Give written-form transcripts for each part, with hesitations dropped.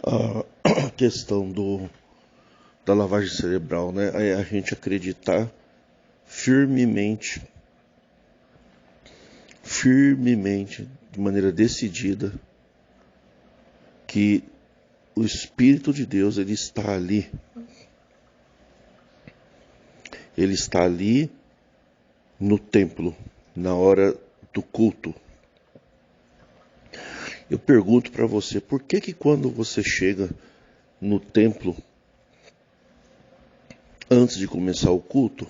A questão da lavagem cerebral, né? É a gente acreditar firmemente, de maneira decidida, que o Espírito de Deus, ele está ali. Ele está ali no templo, na hora do culto. Eu pergunto para você, por que quando você chega no templo, antes de começar o culto,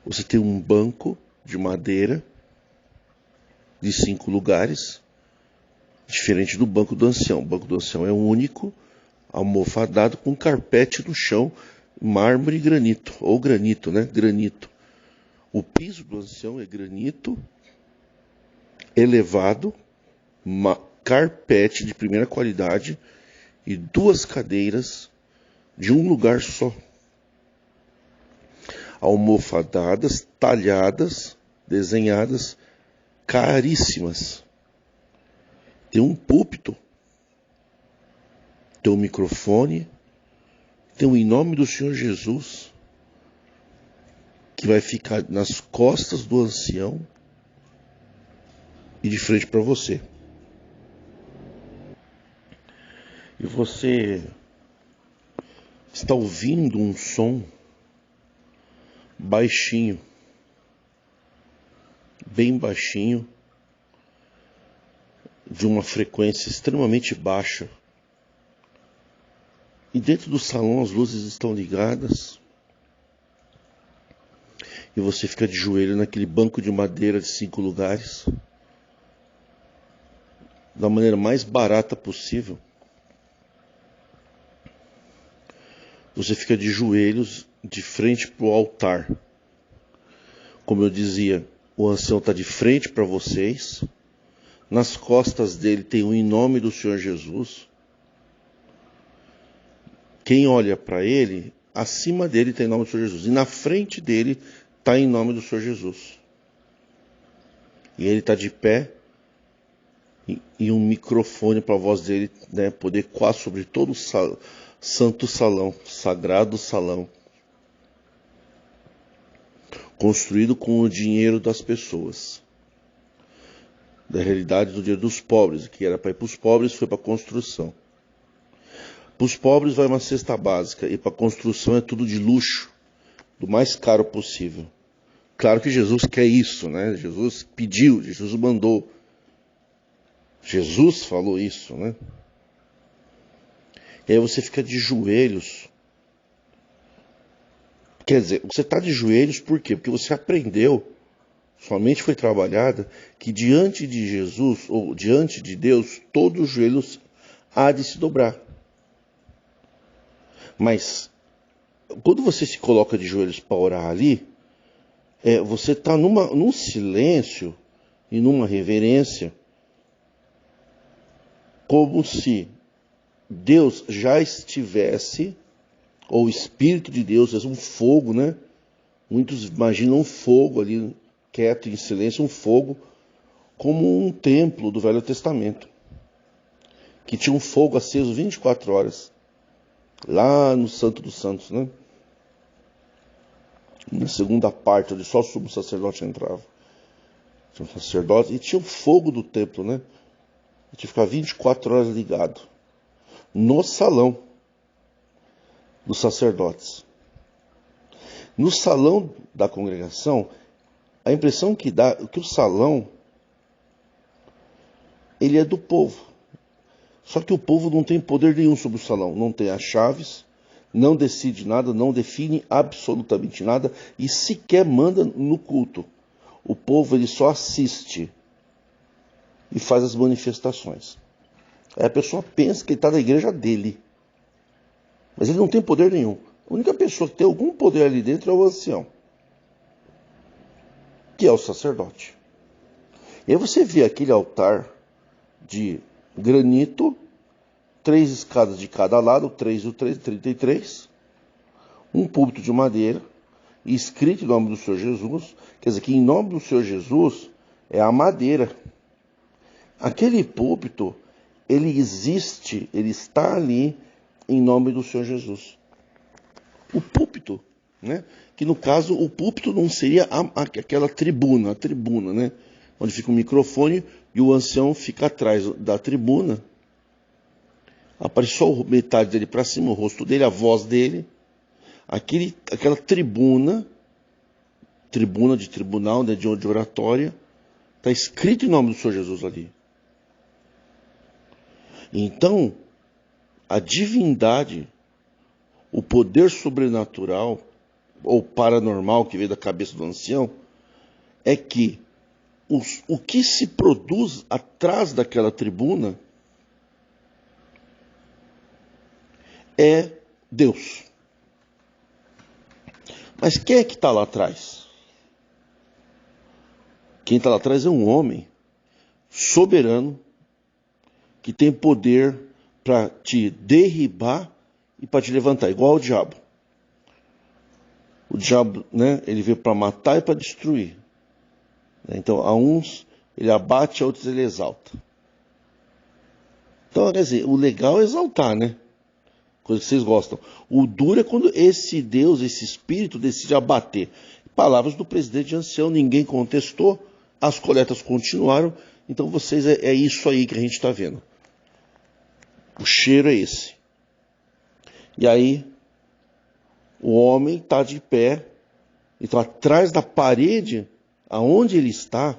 você tem um banco de madeira de 5 lugares, diferente do banco do ancião. O banco do ancião é único, almofadado com carpete no chão, mármore e granito, ou granito, né? Granito. O piso do ancião é granito, elevado, carpete de primeira qualidade e 2 cadeiras de um lugar só. Almofadadas, talhadas, desenhadas, caríssimas. Tem um púlpito, tem um microfone, tem um Em Nome do Senhor Jesus, que vai ficar nas costas do ancião e de frente para você. E você está ouvindo um som baixinho, bem baixinho, de uma frequência extremamente baixa. E dentro do salão as luzes estão ligadas. E você fica de joelho naquele banco de madeira de 5 lugares, da maneira mais barata possível. Você fica de joelhos de frente para o altar. Como eu dizia, o ancião está de frente para vocês. Nas costas dele tem o Em Nome do Senhor Jesus. Quem olha para ele, acima dele tem Em Nome do Senhor Jesus. E na frente dele está Em Nome do Senhor Jesus. E ele está de pé e um microfone para a voz dele, né, poder coar sobre todo o santo salão, sagrado salão, construído com o dinheiro das pessoas, da realidade do dinheiro dos pobres, que era para ir para os pobres, foi para a construção. Para os pobres vai uma cesta básica, e para a construção é tudo de luxo, do mais caro possível. Claro que Jesus quer isso, né? Jesus pediu, Jesus mandou. Jesus falou isso, né? E aí você fica de joelhos. Quer dizer, você está de joelhos por quê? Porque você aprendeu, sua mente foi trabalhada, que diante de Jesus, ou diante de Deus, todos os joelhos há de se dobrar. Mas, quando você se coloca de joelhos para orar ali, você está num silêncio e numa reverência, como se Deus já estivesse, ou o Espírito de Deus, é um fogo, né? Muitos imaginam um fogo ali, quieto, em silêncio, um fogo, como um templo do Velho Testamento, que tinha um fogo aceso 24 horas, lá no Santo dos Santos, né? Na segunda parte, onde só o sumo sacerdote entrava. Tinha um sacerdote, e tinha o fogo do templo, né? E tinha que ficar 24 horas ligado, no salão dos sacerdotes. No salão da congregação, a impressão que dá é que o salão, ele é do povo. Só que o povo não tem poder nenhum sobre o salão. Não tem as chaves, não decide nada, não define absolutamente nada e sequer manda no culto. O povo, ele só assiste e faz as manifestações. Aí a pessoa pensa que ele está na igreja dele. Mas ele não tem poder nenhum. A única pessoa que tem algum poder ali dentro é o ancião, que é o sacerdote. E aí você vê aquele altar de granito, 3 escadas de cada lado, 3 e 3, 33, um púlpito de madeira, e escrito em nome do Senhor Jesus, quer dizer que em nome do Senhor Jesus é a madeira. Aquele púlpito ele existe, ele está ali em nome do Senhor Jesus. O púlpito, né? Que no caso o púlpito não seria aquela tribuna, a tribuna, né? Onde fica o microfone e o ancião fica atrás da tribuna. Aparece só metade dele para cima, o rosto dele, a voz dele. Aquela tribuna de tribunal, né, de oratória, está escrito em nome do Senhor Jesus ali. Então, a divindade, o poder sobrenatural ou paranormal que veio da cabeça do ancião, é que o que se produz atrás daquela tribuna é Deus. Mas quem é que está lá atrás? Quem está lá atrás é um homem soberano que tem poder para te derribar e para te levantar, igual ao diabo. O diabo, né, ele veio para matar e para destruir. Então, a uns ele abate, a outros ele exalta. Então, quer dizer, o legal é exaltar, né? Coisa que vocês gostam. O duro é quando esse Deus, esse espírito decide abater. Palavras do presidente ancião, ninguém contestou, as coletas continuaram. Então, vocês, é isso aí que a gente está vendo. O cheiro é esse. E aí, o homem está de pé. Então, atrás da parede, aonde ele está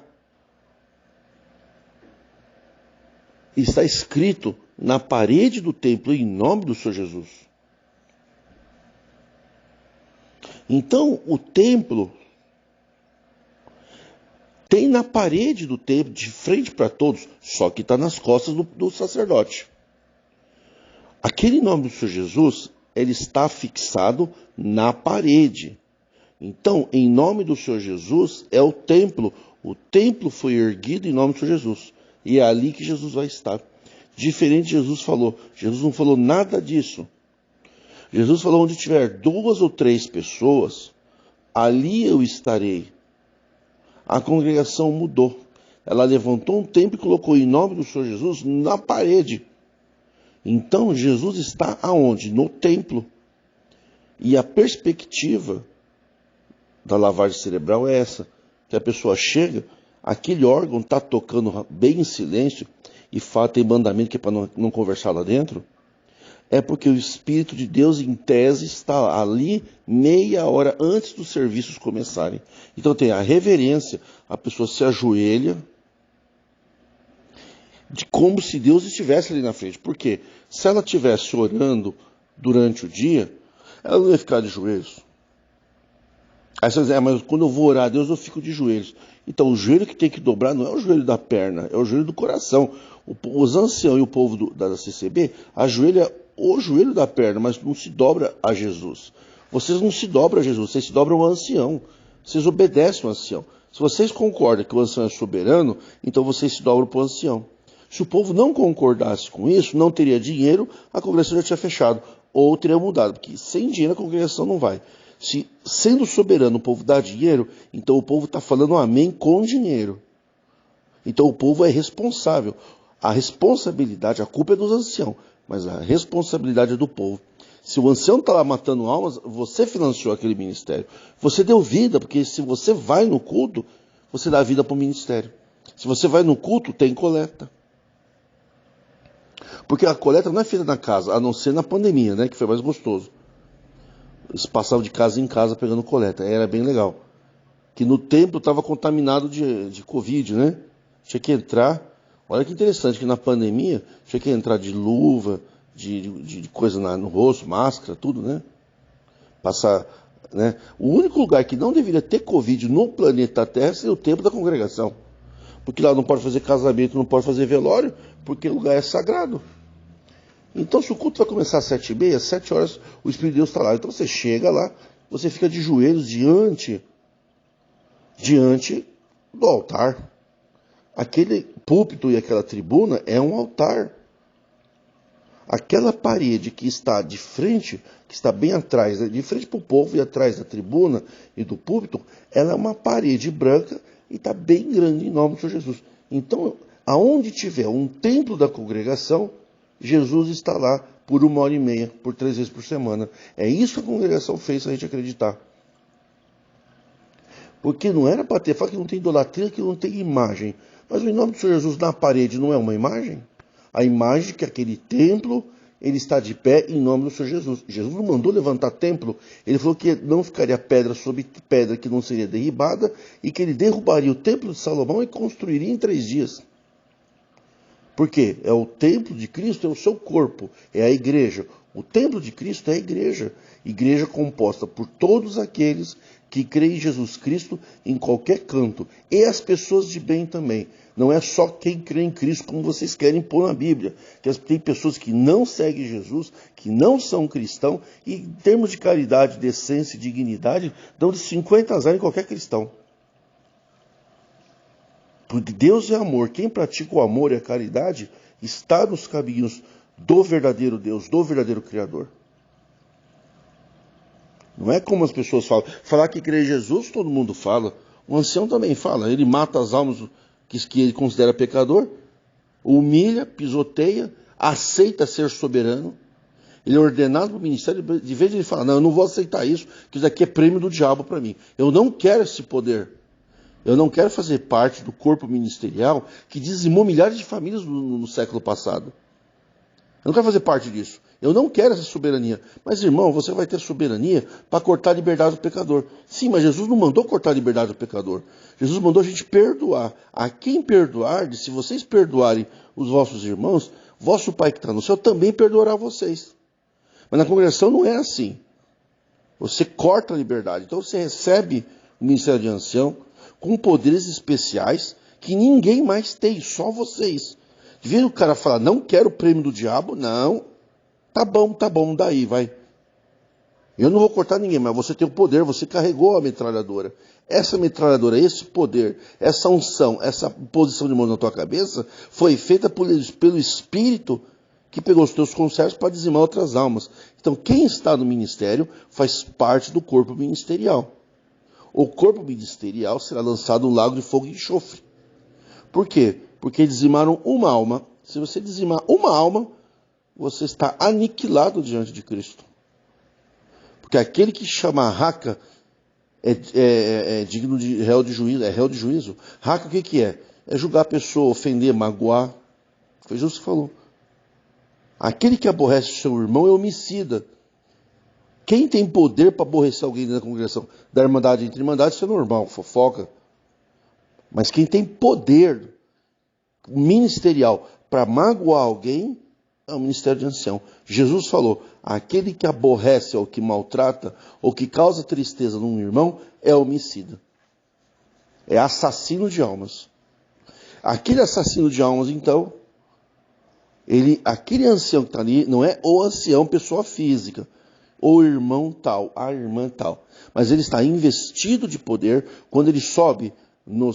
escrito na parede do templo, em nome do Senhor Jesus. Então, o templo tem na parede do templo, de frente para todos, só que está nas costas do sacerdote. Aquele nome do Senhor Jesus, ele está fixado na parede. Então, em nome do Senhor Jesus, é o templo. O templo foi erguido em nome do Senhor Jesus. E é ali que Jesus vai estar. Diferente, Jesus falou. Jesus não falou nada disso. Jesus falou, onde tiver 2 ou 3 pessoas, ali eu estarei. A congregação mudou. Ela levantou um templo e colocou em nome do Senhor Jesus na parede. Então, Jesus está aonde? No templo. E a perspectiva da lavagem cerebral é essa. Que a pessoa chega, aquele órgão está tocando bem em silêncio, e tem mandamento que é para não conversar lá dentro, é porque o Espírito de Deus, em tese, está ali meia hora antes dos serviços começarem. Então tem a reverência, a pessoa se ajoelha, de como se Deus estivesse ali na frente. Por quê? Se ela estivesse orando durante o dia, ela não ia ficar de joelhos. Aí você diz, mas quando eu vou orar a Deus, eu fico de joelhos. Então, o joelho que tem que dobrar não é o joelho da perna, é o joelho do coração. Os anciãos e o povo da CCB ajoelha o joelho da perna, mas não se dobra a Jesus. Vocês não se dobram a Jesus, vocês se dobram ao ancião. Vocês obedecem ao ancião. Se vocês concordam que o ancião é soberano, então vocês se dobram para o ancião. Se o povo não concordasse com isso, não teria dinheiro, a congregação já tinha fechado. Ou teria mudado, porque sem dinheiro a congregação não vai. Se, sendo soberano, o povo dá dinheiro, então o povo está falando amém com dinheiro. Então o povo é responsável. A responsabilidade, a culpa é dos anciãos, mas a responsabilidade é do povo. Se o ancião está lá matando almas, você financiou aquele ministério. Você deu vida, porque se você vai no culto, você dá vida para o ministério. Se você vai no culto, tem coleta. Porque a coleta não é feita na casa, a não ser na pandemia, né, que foi mais gostoso. Eles passavam de casa em casa pegando coleta, era bem legal. Que no templo estava contaminado de Covid, né? Tinha que entrar, olha que interessante, que na pandemia tinha que entrar de luva, de coisa no rosto, máscara, tudo, né? Passar, né? O único lugar que não deveria ter Covid no planeta Terra seria o templo da congregação. Porque lá não pode fazer casamento, não pode fazer velório, porque o lugar é sagrado. Então, se o culto vai começar às 7h30, 7 horas, o Espírito de Deus está lá. Então, você chega lá, você fica de joelhos diante do altar. Aquele púlpito e aquela tribuna é um altar. Aquela parede que está de frente, que está bem atrás, de frente para o povo e atrás da tribuna e do púlpito, ela é uma parede branca e está bem grande em nome do Senhor Jesus. Então, Aonde tiver um templo da congregação, Jesus está lá por 1h30, por 3 vezes por semana. É isso que a congregação fez a gente acreditar. Porque não era para ter, fala que não tem idolatria, que não tem imagem. Mas o nome do Senhor Jesus na parede não é uma imagem? A imagem que aquele templo, ele está de pé em nome do Senhor Jesus. Jesus não mandou levantar templo, ele falou que não ficaria pedra sobre pedra que não seria derribada, e que ele derrubaria o templo de Salomão e construiria em 3 dias. Por quê? É o templo de Cristo, é o seu corpo, é a igreja. O templo de Cristo é a igreja. Igreja composta por todos aqueles que creem em Jesus Cristo em qualquer canto. E as pessoas de bem também. Não é só quem crê em Cristo, como vocês querem pôr na Bíblia. Que tem pessoas que não seguem Jesus, que não são cristãos, e em termos de caridade, decência e dignidade, dão de 50 azar em qualquer cristão. Porque Deus é amor. Quem pratica o amor e a caridade está nos caminhos do verdadeiro Deus, do verdadeiro Criador. Não é como as pessoas falam. Falar que crê em Jesus, todo mundo fala. O ancião também fala. Ele mata as almas que ele considera pecador, humilha, pisoteia, aceita ser soberano. Ele é ordenado para o ministério. De vez ele fala, não, eu não vou aceitar isso, que isso aqui é prêmio do diabo para mim. Eu não quero esse poder. Eu não quero fazer parte do corpo ministerial que dizimou milhares de famílias no século passado. Eu não quero fazer parte disso. Eu não quero essa soberania. Mas, irmão, você vai ter soberania para cortar a liberdade do pecador. Sim, mas Jesus não mandou cortar a liberdade do pecador. Jesus mandou a gente perdoar. A quem perdoar, se vocês perdoarem os vossos irmãos, vosso Pai que está no céu também perdoará vocês. Mas na congregação não é assim. Você corta a liberdade. Então você recebe o ministério de ancião com poderes especiais que ninguém mais tem, só vocês. De vez o cara falar, não quero o prêmio do diabo, não. Tá bom, daí, vai. Eu não vou cortar ninguém, mas você tem o poder, você carregou a metralhadora. Essa metralhadora, esse poder, essa unção, essa posição de mão na tua cabeça, foi feita pelo Espírito que pegou os teus conservos para dizimar outras almas. Então, quem está no ministério faz parte do corpo ministerial. O corpo ministerial será lançado no lago de fogo e enxofre. Por quê? Porque dizimaram uma alma. Se você dizimar uma alma, você está aniquilado diante de Cristo. Porque aquele que chama raca é digno de réu de juízo. É réu de juízo. Raca o que é? É julgar a pessoa, ofender, magoar. Foi Jesus que falou. Aquele que aborrece o seu irmão é homicida. Quem tem poder para aborrecer alguém da congregação? Da irmandade entre irmandades, isso é normal, fofoca. Mas quem tem poder ministerial para magoar alguém é o ministério de ancião. Jesus falou, aquele que aborrece ou que maltrata ou que causa tristeza num irmão é homicida. É assassino de almas. Aquele assassino de almas, então, aquele ancião que está ali, não é o ancião pessoa física, o irmão tal, a irmã tal. Mas ele está investido de poder quando ele sobe no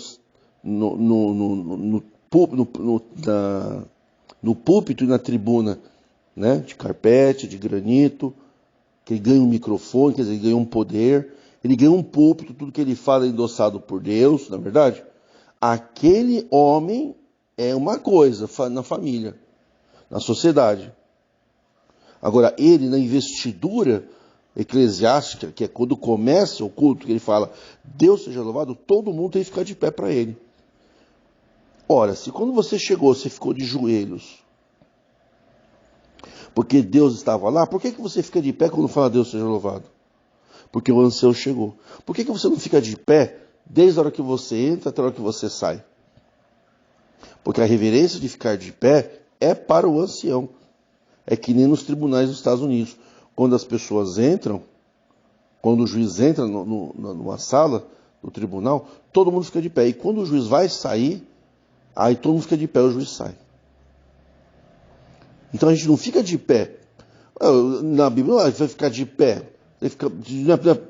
púlpito e na tribuna, né, de carpete, de granito, que ele ganha um microfone, quer dizer, ele ganha um poder, ele ganha um púlpito, tudo que ele fala é endossado por Deus, na verdade. Aquele homem é uma coisa na família, na sociedade. Agora, ele, na investidura eclesiástica, que é quando começa o culto, que ele fala, Deus seja louvado, todo mundo tem que ficar de pé para ele. Ora, se quando você chegou, você ficou de joelhos, porque Deus estava lá, por que você fica de pé quando fala Deus seja louvado? Porque o ancião chegou. Por que você não fica de pé desde a hora que você entra até a hora que você sai? Porque a reverência de ficar de pé é para o ancião. É que nem nos tribunais dos Estados Unidos. Quando as pessoas entram, quando o juiz entra numa sala, no tribunal, todo mundo fica de pé. E quando o juiz vai sair, aí todo mundo fica de pé, o juiz sai. Então a gente não fica de pé. Na Bíblia vai ficar de pé.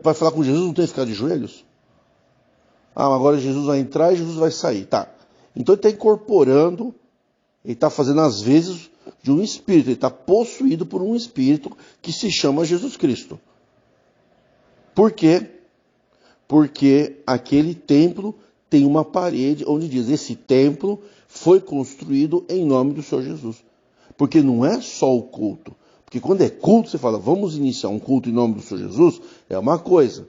Vai falar com Jesus, não tem que ficar de joelhos? Agora Jesus vai entrar e Jesus vai sair. Tá. Então ele está incorporando, ele está fazendo as vezes de um espírito. Ele está possuído por um espírito que se chama Jesus Cristo. Por quê? Porque aquele templo tem uma parede onde diz: esse templo foi construído em nome do Senhor Jesus. Porque não é só o culto. Porque quando é culto, você fala, vamos iniciar um culto em nome do Senhor Jesus, é uma coisa.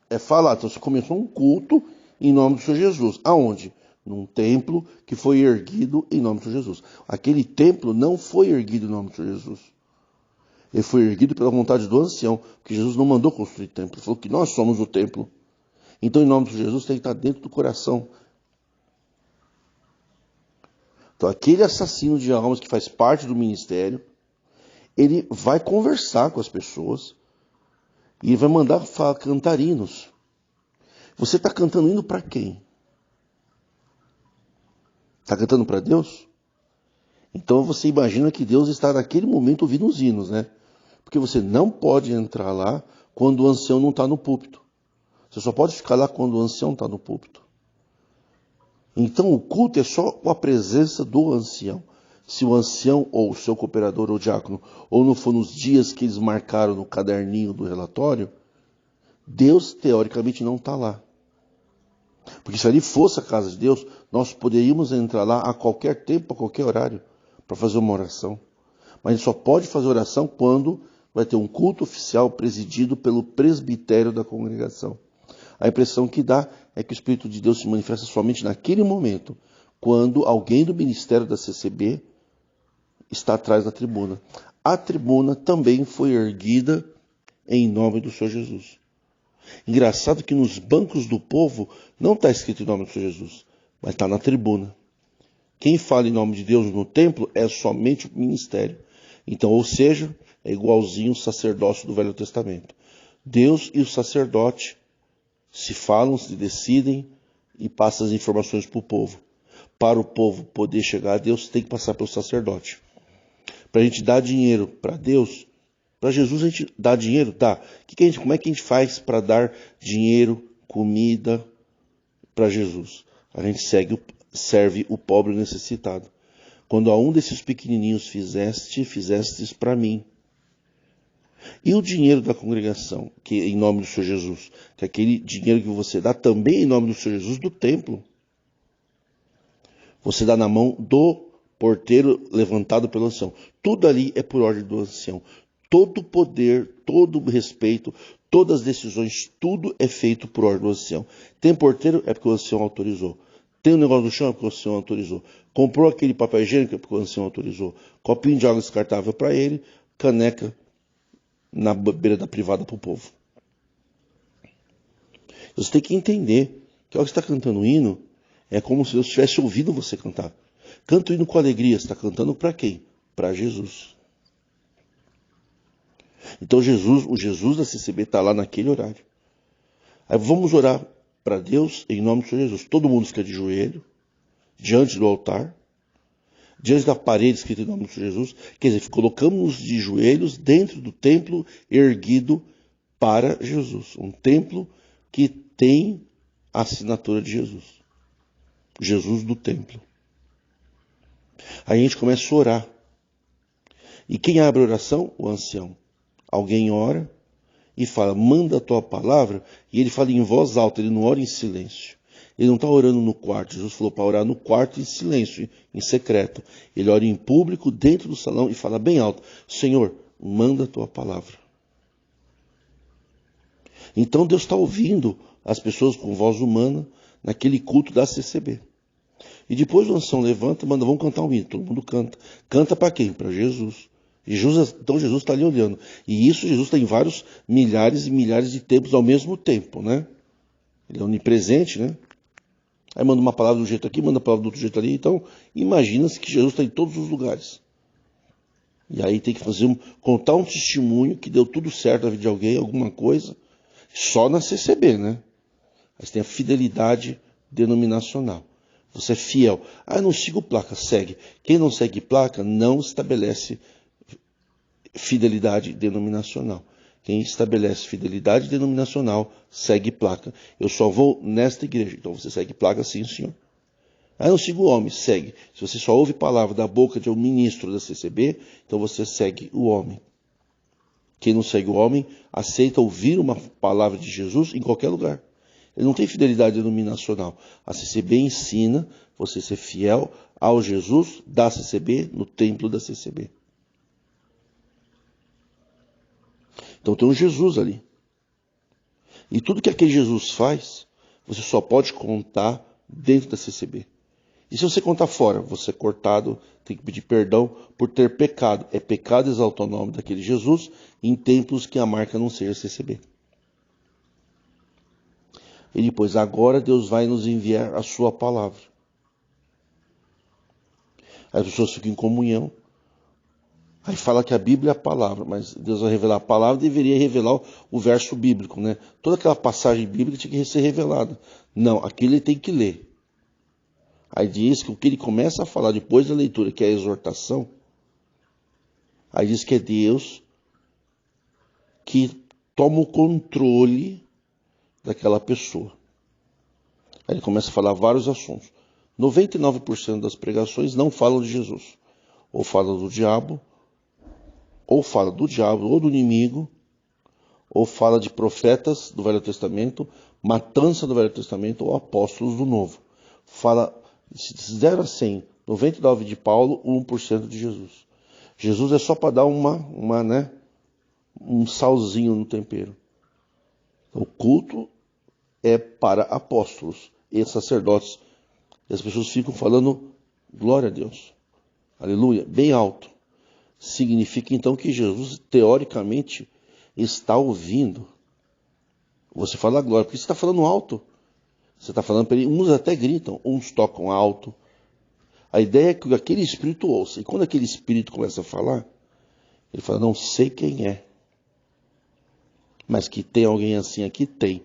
É falar, então você começou um culto em nome do Senhor Jesus. Aonde? Num templo que foi erguido em nome do Senhor Jesus. Aquele templo não foi erguido em nome do Senhor Jesus. Ele foi erguido pela vontade do ancião, porque Jesus não mandou construir templo. Ele falou que nós somos o templo. Então, em nome de Jesus, tem que estar dentro do coração. Então, aquele assassino de almas que faz parte do ministério, ele vai conversar com as pessoas e vai mandar cantar hinos. Você está cantando hino para quem? Está cantando para Deus? Então você imagina que Deus está naquele momento ouvindo os hinos, né? Porque você não pode entrar lá quando o ancião não está no púlpito. Você só pode ficar lá quando o ancião está no púlpito. Então o culto é só a presença do ancião. Se o ancião ou o seu cooperador ou diácono, ou não for nos dias que eles marcaram no caderninho do relatório, Deus teoricamente não está lá. Porque se ali fosse a casa de Deus, nós poderíamos entrar lá a qualquer tempo, a qualquer horário, para fazer uma oração. Mas a gente só pode fazer oração quando vai ter um culto oficial presidido pelo presbitério da congregação. A impressão que dá é que o Espírito de Deus se manifesta somente naquele momento, quando alguém do ministério da CCB está atrás da tribuna. A tribuna também foi erguida em nome do Senhor Jesus. Engraçado que nos bancos do povo não está escrito em nome do Senhor Jesus, mas está na tribuna. Quem fala em nome de Deus no templo é somente o ministério. Então, ou seja, é igualzinho o sacerdócio do Velho Testamento. Deus e o sacerdote se falam, se decidem e passam as informações para o povo. Para o povo poder chegar a Deus, tem que passar pelo sacerdote. Para a gente dar dinheiro para Deus, para Jesus a gente dá dinheiro? Dá. Como é que a gente faz para dar dinheiro, comida para Jesus? A gente serve o pobre necessitado. Quando a um desses pequenininhos fizestes para mim. E o dinheiro da congregação, que em nome do Senhor Jesus, que é aquele dinheiro que você dá também em nome do Senhor Jesus do templo. Você dá na mão do porteiro levantado pelo ancião. Tudo ali é por ordem do ancião. Todo o poder, todo o respeito, todas as decisões, tudo é feito por ordem do ancião. Tem porteiro? É porque o ancião autorizou. Tem um negócio no chão? É porque o ancião autorizou. Comprou aquele papel higiênico? É porque o ancião autorizou. Copinho de água descartável para ele, caneca na beira da privada para o povo. Você tem que entender que a hora que você está cantando um hino, é como se Deus tivesse ouvido você cantar. Canta o hino com alegria. Você está cantando para quem? Para Jesus. Então o Jesus da CCB está lá naquele horário. Aí vamos orar para Deus em nome do Senhor Jesus. Todo mundo fica de joelho, diante do altar, diante da parede escrita em nome do Senhor Jesus. Quer dizer, colocamos-nos de joelhos dentro do templo erguido para Jesus. Um templo que tem a assinatura de Jesus. Jesus do templo. Aí a gente começa a orar. E quem abre a oração? O ancião. Alguém ora e fala, manda a tua palavra, e ele fala em voz alta, ele não ora em silêncio. Ele não está orando no quarto. Jesus falou para orar no quarto em silêncio, em secreto. Ele ora em público, dentro do salão, e fala bem alto, Senhor, manda a tua palavra. Então Deus está ouvindo as pessoas com voz humana naquele culto da CCB. E depois o ancião levanta e manda, vamos cantar um hino. Todo mundo canta. Canta para quem? Para Jesus. Então Jesus está ali olhando. E isso Jesus tem vários milhares e milhares de templos ao mesmo tempo, né? Ele é onipresente, né? Aí manda uma palavra de um jeito aqui, manda uma palavra do outro jeito ali. Então, imagina-se que Jesus está em todos os lugares. E aí tem que contar um testemunho que deu tudo certo na vida de alguém, alguma coisa, só na CCB, né? Aí você tem a fidelidade denominacional. Você é fiel. Ah, eu não sigo placa, segue. Quem não segue placa não estabelece fidelidade denominacional. Quem estabelece fidelidade denominacional segue placa. Eu só vou nesta igreja. Então você segue placa, sim, senhor. Ah, eu não sigo o homem, segue. Se você só ouve palavra da boca de um ministro da CCB, então você segue o homem. Quem não segue o homem, aceita ouvir uma palavra de Jesus em qualquer lugar. Ele não tem fidelidade denominacional. A CCB ensina você ser fiel ao Jesus da CCB, no templo da CCB. Então tem um Jesus ali. E tudo que aquele Jesus faz, você só pode contar dentro da CCB. E se você contar fora, você é cortado, tem que pedir perdão por ter pecado. É pecado exaltar o nome daquele Jesus em templos que a marca não seja CCB. E depois, agora Deus vai nos enviar a sua palavra. As pessoas ficam em comunhão. Aí fala que a Bíblia é a palavra, mas Deus vai revelar a palavra, deveria revelar o verso bíblico, né? Toda aquela passagem bíblica tinha que ser revelada. Não, aquilo ele tem que ler. Aí diz que o que ele começa a falar depois da leitura, que é a exortação, aí diz que é Deus que toma o controle daquela pessoa. Aí ele começa a falar vários assuntos. 99% das pregações não falam de Jesus. Ou falam do diabo, ou do inimigo, ou fala de profetas do Velho Testamento, matança do Velho Testamento, ou apóstolos do Novo. Fala de 0 a 100, 99 de Paulo, 1% de Jesus. Jesus é só para dar um salzinho no tempero. O culto é para apóstolos e sacerdotes. E as pessoas ficam falando, glória a Deus, aleluia, bem alto. Significa então que Jesus, teoricamente, está ouvindo. Você fala glória, porque você está falando alto. Você está falando para ele, uns até gritam, uns tocam alto. A ideia é que aquele espírito ouça. E quando aquele espírito começa a falar, ele fala, não sei quem é. Mas que tem alguém assim aqui, tem.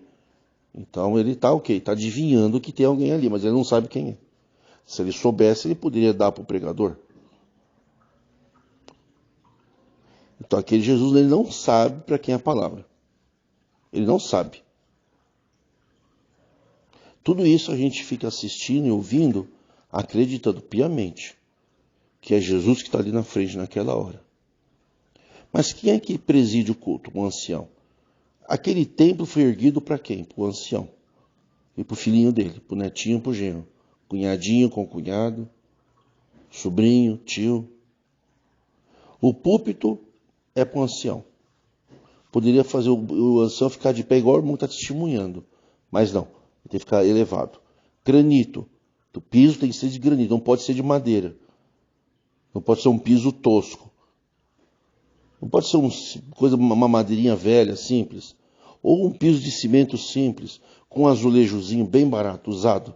Então ele está está adivinhando que tem alguém ali, mas ele não sabe quem é. Se ele soubesse, ele poderia dar para o pregador. Então aquele Jesus, ele não sabe para quem é a palavra. Ele não sabe. Tudo isso a gente fica assistindo e ouvindo, acreditando piamente que é Jesus que está ali na frente naquela hora. Mas quem é que preside o culto? O ancião. Aquele templo foi erguido para quem? Para o ancião. E para o filhinho dele, para o netinho, para o genro. Cunhadinho com cunhado, sobrinho, tio. O púlpito é para o ancião. Poderia fazer o ancião ficar de pé igual o irmão está testemunhando. Mas não, ele tem que ficar elevado. Granito. O piso tem que ser de granito, não pode ser de madeira. Não pode ser um piso tosco. Não pode ser uma madeirinha velha, simples. Ou um piso de cimento simples, com um azulejozinho bem barato, usado.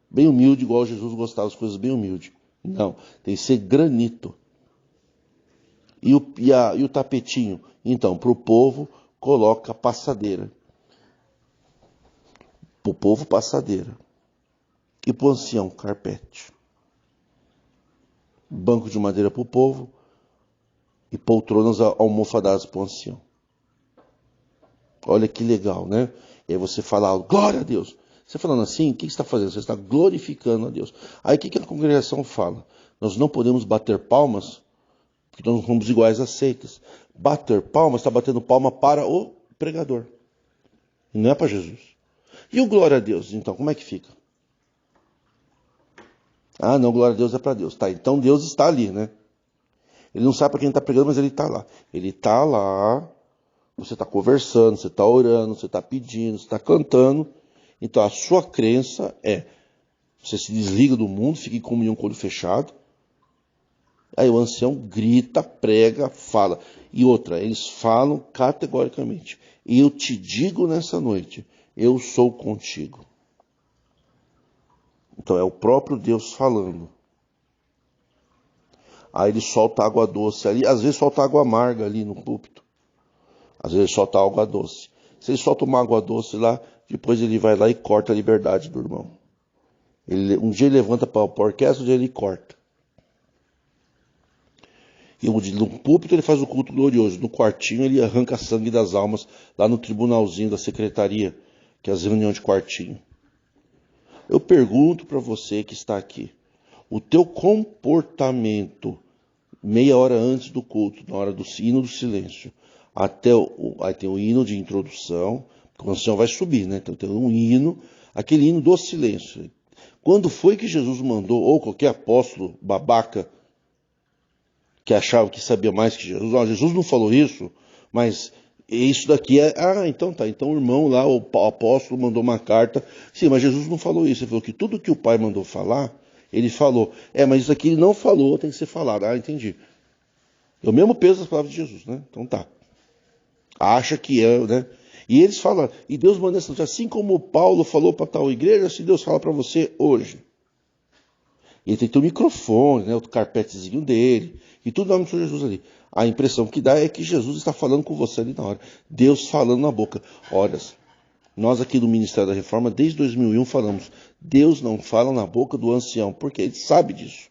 Bem humilde, igual Jesus gostava das coisas bem humildes. Não, tem que ser granito. E o tapetinho? Então, para o povo, coloca passadeira. Para o povo, passadeira. E para o ancião, carpete. Banco de madeira para o povo e poltronas almofadadas para o ancião. Olha que legal, né? E aí você fala, glória a Deus. Você falando assim, o que você está fazendo? Você está glorificando a Deus. Aí o que a congregação fala? Nós não podemos bater palmas, porque nós não somos iguais às seitas. Bater palmas, está batendo palma para o pregador. E não é para Jesus. E o glória a Deus, então, como é que fica? Ah, não, glória a Deus é para Deus. Tá, então Deus está ali, né? Ele não sabe para quem está pregando, mas ele está lá. Ele está lá, você está conversando, você está orando, você está pedindo, você está cantando. Então a sua crença é, você se desliga do mundo, fica em comunhão com o olho fechado. Aí o ancião grita, prega, fala. E outra, eles falam categoricamente. E eu te digo nessa noite, eu sou contigo. Então é o próprio Deus falando. Aí ele solta água doce ali, às vezes solta água amarga ali no púlpito. Às vezes solta água doce. Se ele solta uma água doce lá, depois ele vai lá e corta a liberdade do irmão. Um dia ele levanta para a orquestra, um dia ele corta. E no púlpito ele faz o culto glorioso. No quartinho ele arranca sangue das almas, lá no tribunalzinho da secretaria, que é as reuniões de quartinho. Eu pergunto para você que está aqui, o teu comportamento, meia hora antes do culto, na hora do hino do silêncio, aí tem o hino de introdução, O ancião vai subir, né? Então tem um hino, aquele hino do silêncio. Quando foi que Jesus mandou, ou qualquer apóstolo babaca que achava que sabia mais que Jesus, Jesus não falou isso, mas isso daqui é... então tá, então o irmão lá, o apóstolo mandou uma carta, sim, mas Jesus não falou isso, ele falou que tudo que o Pai mandou falar, ele falou, mas isso aqui ele não falou, tem que ser falado, entendi. É o mesmo peso das palavras de Jesus, né? Então tá. Acha que é, né? E eles falam, e Deus manda essa notícia, assim como Paulo falou para tal igreja, assim Deus fala para você hoje. E ele tem que ter o microfone, né, o carpetezinho dele, e tudo no nome do Senhor Jesus ali. A impressão que dá é que Jesus está falando com você ali na hora. Deus falando na boca. Olha, nós aqui do Ministério da Reforma, desde 2001 falamos, Deus não fala na boca do ancião, porque ele sabe disso.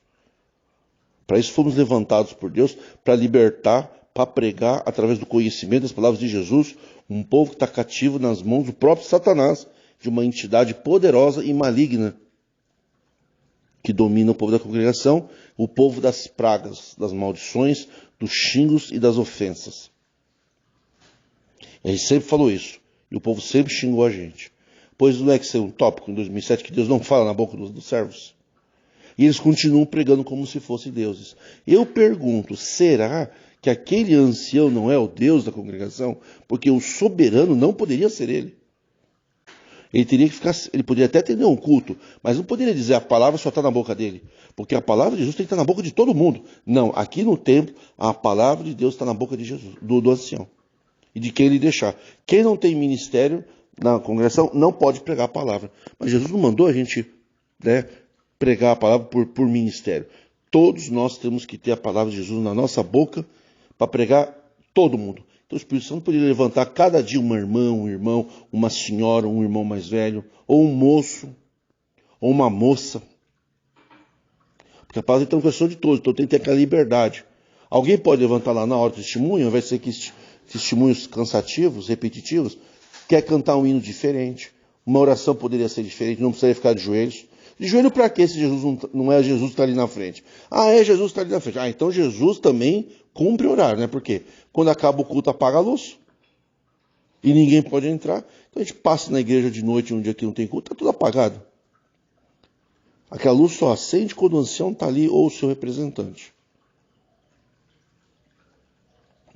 Para isso fomos levantados por Deus, para libertar, para pregar, através do conhecimento das palavras de Jesus, um povo que está cativo nas mãos do próprio Satanás, de uma entidade poderosa e maligna, que domina o povo da congregação, o povo das pragas, das maldições, dos xingos e das ofensas. A gente sempre falou isso, e o povo sempre xingou a gente. Pois não é que saiu um tópico em 2007 que Deus não fala na boca dos servos? E eles continuam pregando como se fossem deuses. Eu pergunto, será que aquele ancião não é o Deus da congregação? Porque o soberano não poderia ser ele. Ele teria que ficar, ele poderia até ter um culto, mas não poderia dizer a palavra só está na boca dele. Porque a palavra de Jesus tem que estar na boca de todo mundo. Não, aqui no templo, a palavra de Deus está na boca de Jesus, do ancião. E de quem ele deixar. Quem não tem ministério na congregação não pode pregar a palavra. Mas Jesus não mandou a gente, né, pregar a palavra por ministério. Todos nós temos que ter a palavra de Jesus na nossa boca para pregar todo mundo. Então o Espírito Santo poderia levantar cada dia uma irmã, um irmão, uma senhora, um irmão mais velho, ou um moço, ou uma moça. Porque a palavra é uma questão de todos, então tem que ter aquela liberdade. Alguém pode levantar lá na hora do testemunho, vai ser que testemunhos cansativos, repetitivos, quer cantar um hino diferente. Uma oração poderia ser diferente, não precisaria ficar de joelhos. De joelho para quê se Jesus não é Jesus que está ali na frente? É Jesus que está ali na frente. Então Jesus também cumpre horário, né? Por quê? Quando acaba o culto, apaga a luz. E ninguém pode entrar. Então a gente passa na igreja de noite, um dia que não tem culto, está tudo apagado. Aquela luz só acende quando o ancião está ali ou o seu representante.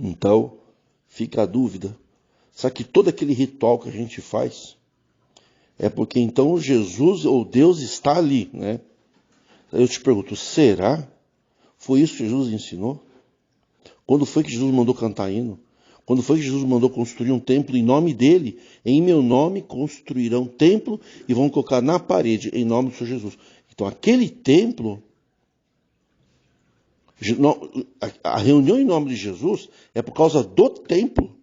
Então, fica a dúvida. Será que todo aquele ritual que a gente faz é porque então Jesus ou Deus está ali, né? Eu te pergunto, será? Foi isso que Jesus ensinou? Quando foi que Jesus mandou cantar hino? Quando foi que Jesus mandou construir um templo em nome dele? Em meu nome construirão um templo e vão colocar na parede em nome do Senhor Jesus. Então aquele templo, a reunião em nome de Jesus é por causa do templo.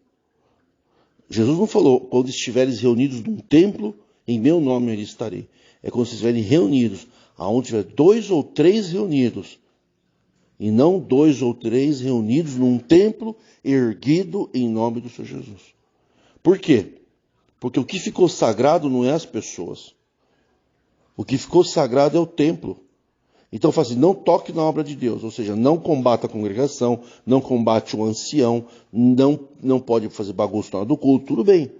Jesus não falou, quando estiveres reunidos num templo, em meu nome ali estarei. É quando vocês estiverem reunidos, aonde tiver 2 ou 3 reunidos, e não 2 ou 3 reunidos num templo erguido em nome do Senhor Jesus. Por quê? Porque o que ficou sagrado não é as pessoas. O que ficou sagrado é o templo. Então fala assim, não toque na obra de Deus, ou seja, não combata a congregação, não combate o ancião, não pode fazer bagunça na hora do culto, tudo bem.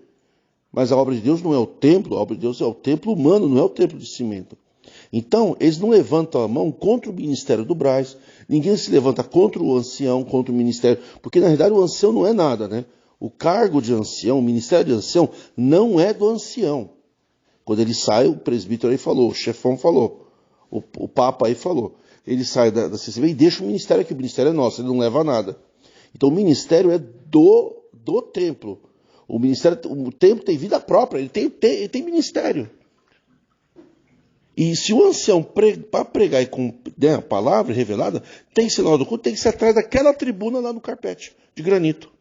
Mas a obra de Deus não é o templo, a obra de Deus é o templo humano, não é o templo de cimento. Então, eles não levantam a mão contra o ministério do Braz, ninguém se levanta contra o ancião, contra o ministério, porque na realidade o ancião não é nada, né? O cargo de ancião, o ministério de ancião, não é do ancião. Quando ele sai, o presbítero aí falou, o chefão falou, o papa aí falou. Ele sai da CCB e deixa o ministério aqui, o ministério é nosso, ele não leva a nada. Então o ministério é do templo. O templo tem vida própria, ele tem ministério. E se o ancião, para pregar e com a palavra revelada, tem que ser na hora do culto, tem que ser atrás daquela tribuna lá no carpete, de granito.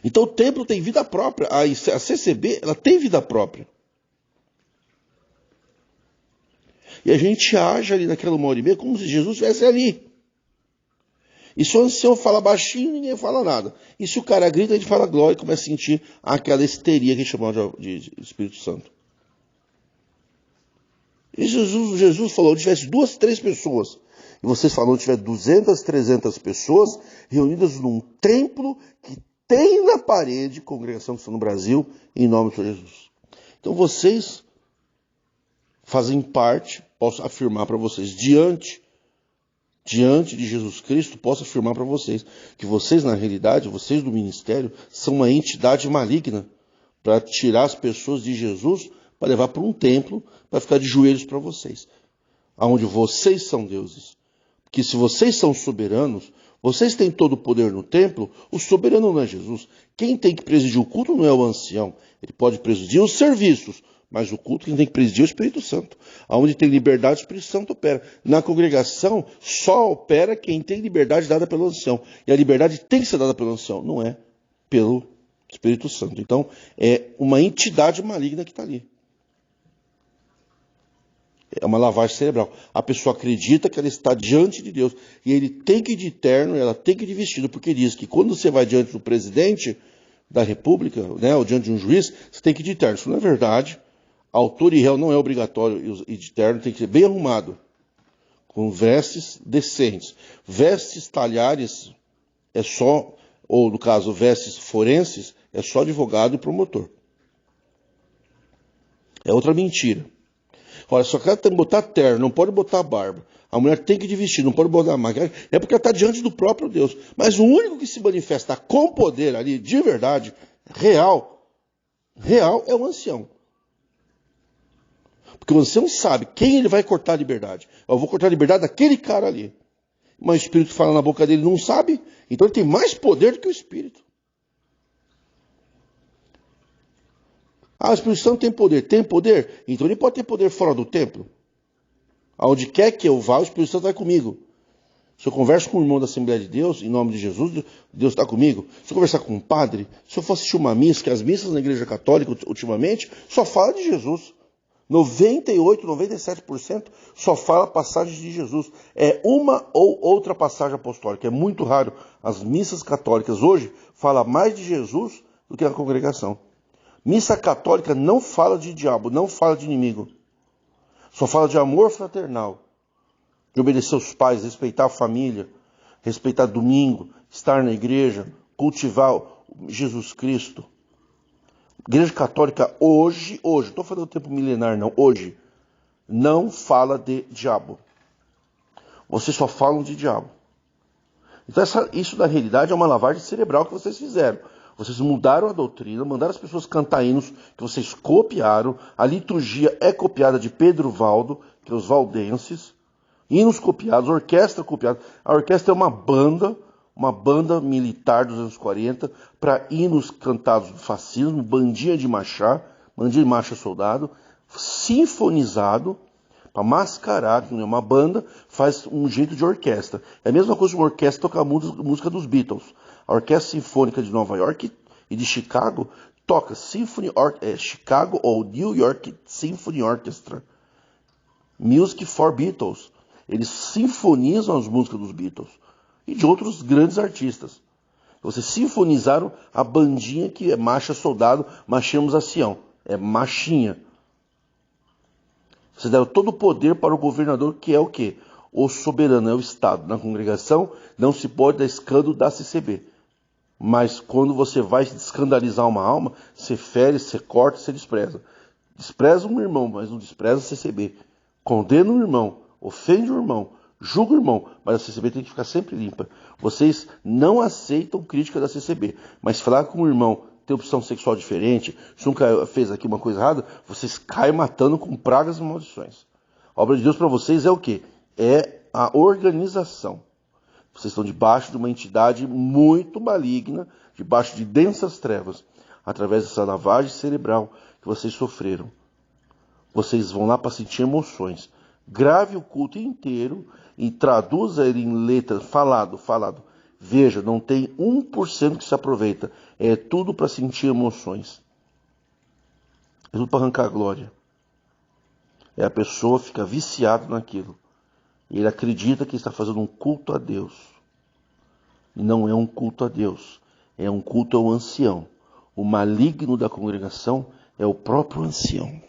Então o templo tem vida própria, a CCB ela tem vida própria. E a gente age ali naquela 1h30 como se Jesus estivesse ali. E se o ancião fala baixinho, ninguém fala nada. E se o cara grita, a gente fala glória e começa a sentir aquela histeria que a gente chama de Espírito Santo. E Jesus falou, se tivesse 2, 3 pessoas, e vocês falaram que tiver 200, 300 pessoas reunidas num templo que tem na parede, congregação que está no Brasil, em nome do Senhor Jesus. Então vocês fazem parte, posso afirmar para vocês, diante de Jesus Cristo, posso afirmar para vocês, que vocês, na realidade, vocês do ministério, são uma entidade maligna para tirar as pessoas de Jesus, para levar para um templo, para ficar de joelhos para vocês. Onde vocês são deuses. Porque se vocês são soberanos, vocês têm todo o poder no templo, o soberano não é Jesus. Quem tem que presidir o culto não é o ancião. Ele pode presidir os serviços, mas o culto quem tem que presidir é o Espírito Santo. Onde tem liberdade, o Espírito Santo opera. Na congregação, só opera quem tem liberdade dada pelo ancião. E a liberdade tem que ser dada pelo ancião, não é pelo Espírito Santo. Então, é uma entidade maligna que está ali. É uma lavagem cerebral. A pessoa acredita que ela está diante de Deus. E ele tem que ir de terno, ela tem que ir de vestido, porque diz que quando você vai diante do presidente da República, né, ou diante de um juiz, você tem que ir de terno. Isso não é verdade. Autor e réu não é obrigatório ir de terno, tem que ser bem arrumado, com vestes decentes. Vestes talhares é só, ou no caso, vestes forenses, é só advogado e promotor. É outra mentira. Olha, só que ela tem que botar terno, não pode botar barba. A mulher tem que ir de vestido, não pode botar maquiagem. É porque ela está diante do próprio Deus. Mas o único que se manifesta com poder ali, de verdade, real, é o ancião. Porque o ancião sabe quem ele vai cortar a liberdade. Eu vou cortar a liberdade daquele cara ali. Mas o Espírito fala na boca dele, não sabe. Então ele tem mais poder do que o Espírito. Ah, o Espírito Santo tem poder. Tem poder? Então ele pode ter poder fora do templo. Aonde quer que eu vá, o Espírito Santo vai comigo. Se eu converso com um irmão da Assembleia de Deus, em nome de Jesus, Deus está comigo. Se eu conversar com um padre, se eu for assistir uma missa, que as missas na Igreja Católica, ultimamente, só fala de Jesus. 98, 97% só fala passagens de Jesus. É uma ou outra passagem apostólica. É muito raro. As missas católicas hoje falam mais de Jesus do que a congregação. Missa católica não fala de diabo, não fala de inimigo. Só fala de amor fraternal, de obedecer os pais, respeitar a família, respeitar domingo, estar na igreja, cultivar Jesus Cristo. Igreja católica hoje, não estou falando do tempo milenar não, hoje, não fala de diabo. Vocês só falam de diabo. Então isso na realidade é uma lavagem cerebral que vocês fizeram. Vocês mudaram a doutrina, mandaram as pessoas cantar hinos que vocês copiaram. A liturgia é copiada de Pedro Valdo, que é os valdenses. Hinos copiados, orquestra copiada. A orquestra é uma banda militar dos anos 40, para hinos cantados do fascismo, bandinha de marcha soldado, sinfonizado, para mascarar, que não é uma banda, faz um jeito de orquestra. É a mesma coisa que uma orquestra tocar a música dos Beatles. A Orquestra Sinfônica de Nova York e de Chicago toca Chicago ou New York Symphony Orchestra. Music for Beatles. Eles sinfonizam as músicas dos Beatles e de outros grandes artistas. Vocês sinfonizaram a bandinha que é marcha soldado, marchamos a Sião. É marchinha. Vocês deram todo o poder para o governador, que é o quê? O soberano, é o Estado. Na congregação não se pode dar escândalo da CCB. Mas quando você vai escandalizar uma alma, você fere, você corta, você despreza. Despreza um irmão, mas não despreza a CCB. Condena um irmão, ofende um irmão, julga o irmão, mas a CCB tem que ficar sempre limpa. Vocês não aceitam crítica da CCB, mas falar com um irmão tem opção sexual diferente, se nunca fez aqui uma coisa errada, vocês caem matando com pragas e maldições. A obra de Deus para vocês é o quê? É a organização. Vocês estão debaixo de uma entidade muito maligna, debaixo de densas trevas, através dessa lavagem cerebral que vocês sofreram. Vocês vão lá para sentir emoções. Grave o culto inteiro e traduza ele em letras, falado. Veja, não tem 1% que se aproveita. É tudo para sentir emoções. É tudo para arrancar a glória. É a pessoa fica viciada naquilo. E ele acredita que está fazendo um culto a Deus. E não é um culto a Deus. É um culto ao ancião. O maligno da congregação é o próprio ancião.